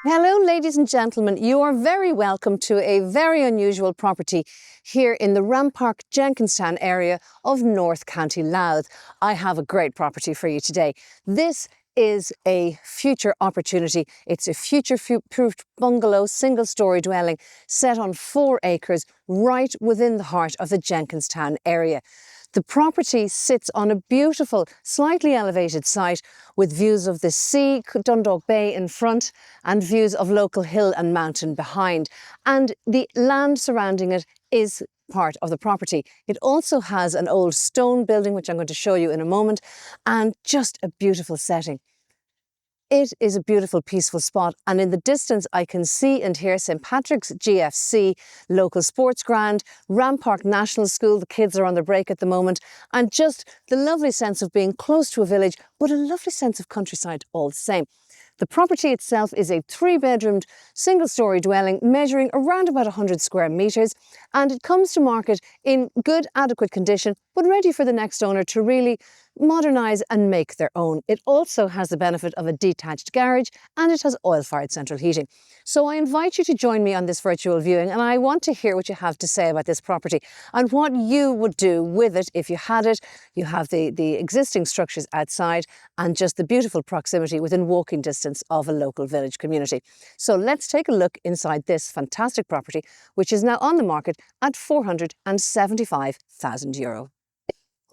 Hello, ladies and gentlemen. You are very welcome to a very unusual property here in the Rampark Jenkinstown area of North County Louth. I have a great property for you today. This is a future opportunity. It's a future-proof bungalow, single-storey dwelling set on 4 acres right within the heart of the Jenkinstown area. The property sits on a beautiful, slightly elevated site with views of the sea, Dundalk Bay in front, and views of local hill and mountain behind. And the land surrounding it is part of the property. It also has an old stone building, which I'm going to show you in a moment, and just a beautiful setting. It is a beautiful, peaceful spot, and in the distance I can see and hear St Patrick's GFC, local sports ground, Rampark National School, the kids are on their break at the moment, and just the lovely sense of being close to a village, but a lovely sense of countryside all the same. The property itself is a 3-bedroomed, single-storey dwelling measuring around about 100 square metres, and it comes to market in good, adequate condition, but ready for the next owner to really modernise and make their own. It also has the benefit of a detached garage, and it has oil-fired central heating. So I invite you to join me on this virtual viewing, and I want to hear what you have to say about this property and what you would do with it if you had it. You have the existing structures outside and just the beautiful proximity within walking distance of a local village community. So let's take a look inside this fantastic property, which is now on the market at €475,000.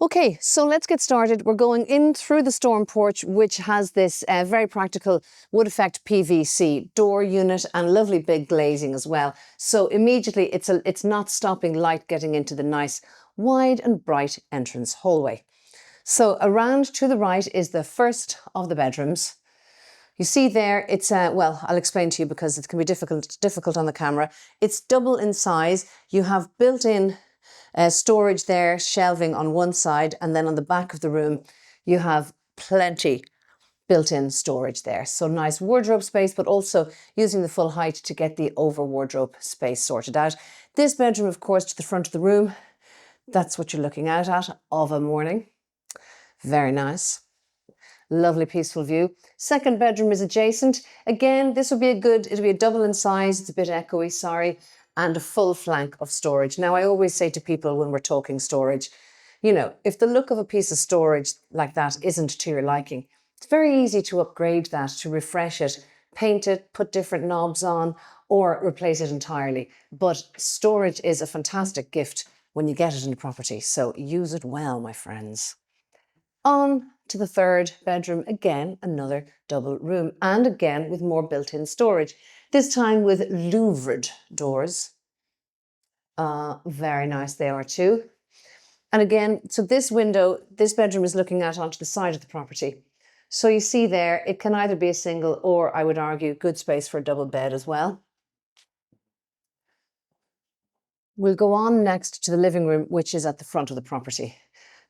Okay, so let's get started. We're going in through the storm porch, which has this very practical wood effect PVC door unit and lovely big glazing as well. So immediately it's not stopping light getting into the nice wide and bright entrance hallway. So around to the right is the first of the bedrooms. You see there, it's, well, I'll explain to you because it can be difficult on the camera. It's double in size. You have built-in storage there, shelving on one side, and then on the back of the room, you have plenty built-in storage there. So nice wardrobe space, but also using the full height to get the over wardrobe space sorted out. This bedroom, of course, to the front of the room, that's what you're looking out at of a morning. Very nice. Lovely peaceful view. Second bedroom is adjacent. Again, this would be it'll be a double in size. It's a bit echoey, sorry. And a full flank of storage. Now, I always say to people when we're talking storage, you know, if the look of a piece of storage like that isn't to your liking, it's very easy to upgrade that, to refresh it, paint it, put different knobs on, or replace it entirely. But storage is a fantastic gift when you get it in a property, so use it well, my friends. On to the third bedroom, again, another double room, and again with more built-in storage. This time with louvered doors. Very nice they are too. And again, so this bedroom is looking out onto the side of the property. So you see there, it can either be a single or, I would argue, good space for a double bed as well. We'll go on next to the living room, which is at the front of the property.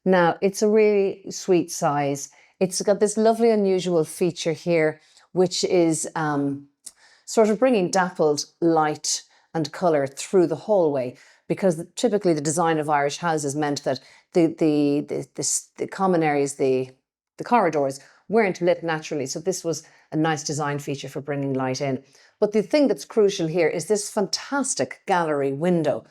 Now, it's a really sweet size. It's got this lovely unusual feature here, which is sort of bringing dappled light and colour through the hallway, because typically the design of Irish houses meant that the common areas, the corridors weren't lit naturally. So this was a nice design feature for bringing light in. But the thing that's crucial here is this fantastic gallery window.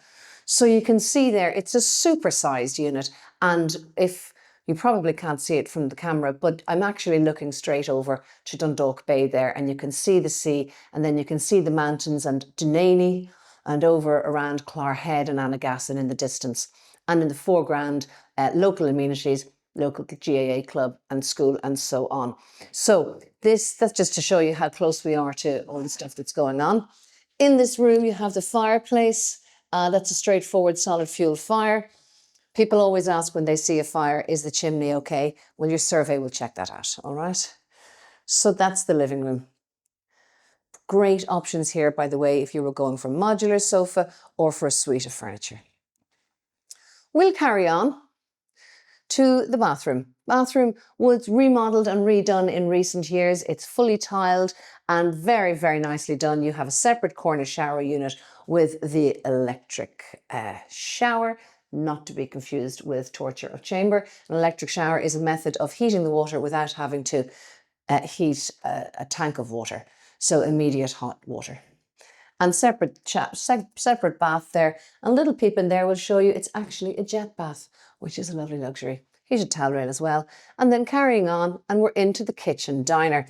So you can see there, it's a super-sized unit. And if you probably can't see it from the camera, but I'm actually looking straight over to Dundalk Bay there, and you can see the sea, and then you can see the mountains and Dunaney, and over around Clarhead and Annagassan in the distance. And in the foreground, local amenities, local GAA club and school and so on. So that's just to show you how close we are to all the stuff that's going on. In this room, you have the fireplace. That's a straightforward solid fuel fire. People always ask when they see a fire, is the chimney okay? Well, your survey will check that out, all right? So that's the living room. Great options here, by the way, if you were going for a modular sofa or for a suite of furniture. We'll carry on to the bathroom. Bathroom was remodeled and redone in recent years. It's fully tiled and very, very nicely done. You have a separate corner shower unit with the electric shower, not to be confused with torture of chamber. An electric shower is a method of heating the water without having to heat a tank of water. so immediate hot water. And separate bath there. And a little peep in there will show you it's actually a jet bath, which is a lovely luxury. Here's a towel rail as well. And then carrying on, and we're into the kitchen diner.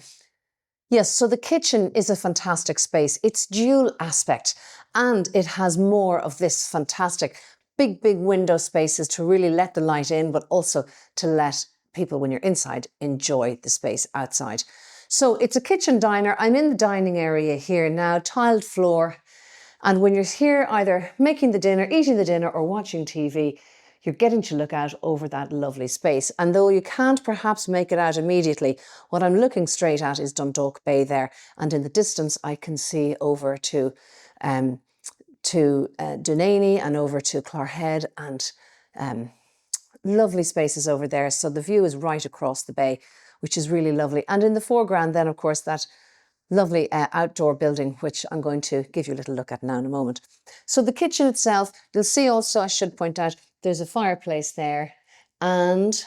Yes, so the kitchen is a fantastic space. It's dual aspect, and it has more of this fantastic big window spaces to really let the light in, but also to let people, when you're inside, enjoy the space outside. So it's a kitchen diner. I'm in the dining area here now, tiled floor. And when you're here either making the dinner, eating the dinner, or watching TV, you're getting to look out over that lovely space. And though you can't perhaps make it out immediately, what I'm looking straight at is Dundalk Bay there. And in the distance, I can see over to Dunaney and over to Clarhead, and lovely spaces over there. So the view is right across the bay, which is really lovely. And in the foreground then, of course, that lovely outdoor building, which I'm going to give you a little look at now in a moment. So the kitchen itself, you'll see also, I should point out, there's a fireplace there. And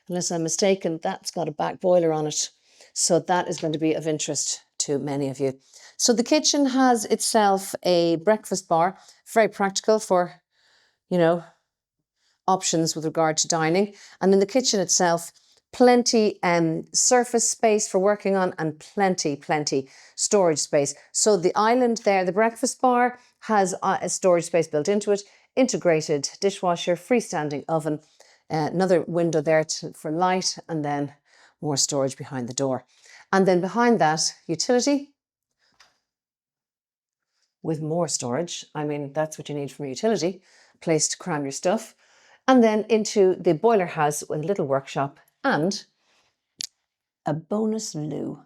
unless I'm mistaken, that's got a back boiler on it. So that is going to be of interest to many of you. So the kitchen has itself a breakfast bar, very practical for, options with regard to dining. And in the kitchen itself, plenty surface space for working on, and plenty storage space. So the island there, the breakfast bar, has a storage space built into it, integrated dishwasher, freestanding oven, another window there for light, and then more storage behind the door. And then behind that, utility with more storage. I mean, that's what you need from a utility, place to cram your stuff. And then into the boiler house with a little workshop and a bonus loo.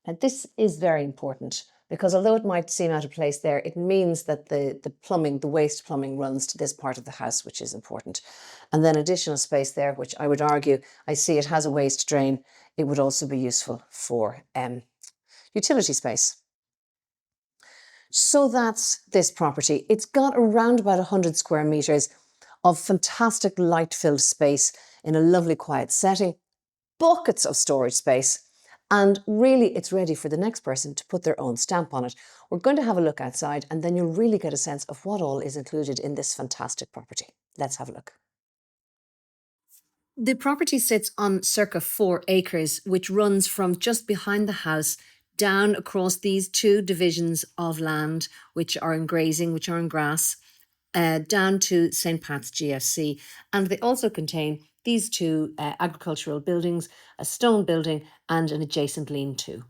And this is very important, because although it might seem out of place there, it means that the plumbing, the waste plumbing, runs to this part of the house, which is important. And then additional space there, which I would argue, I see it has a waste drain. It would also be useful for utility space. So that's this property. It's got around about 100 square meters of fantastic light-filled space in a lovely quiet setting, buckets of storage space, and really it's ready for the next person to put their own stamp on it. We're going to have a look outside, and then you'll really get a sense of what all is included in this fantastic property. Let's have a look. The property sits on circa 4 acres, which runs from just behind the house down across these 2 divisions of land, which are in grazing, which are in grass, down to St. Pat's GFC. And they also contain these 2 agricultural buildings, a stone building and an adjacent lean-to.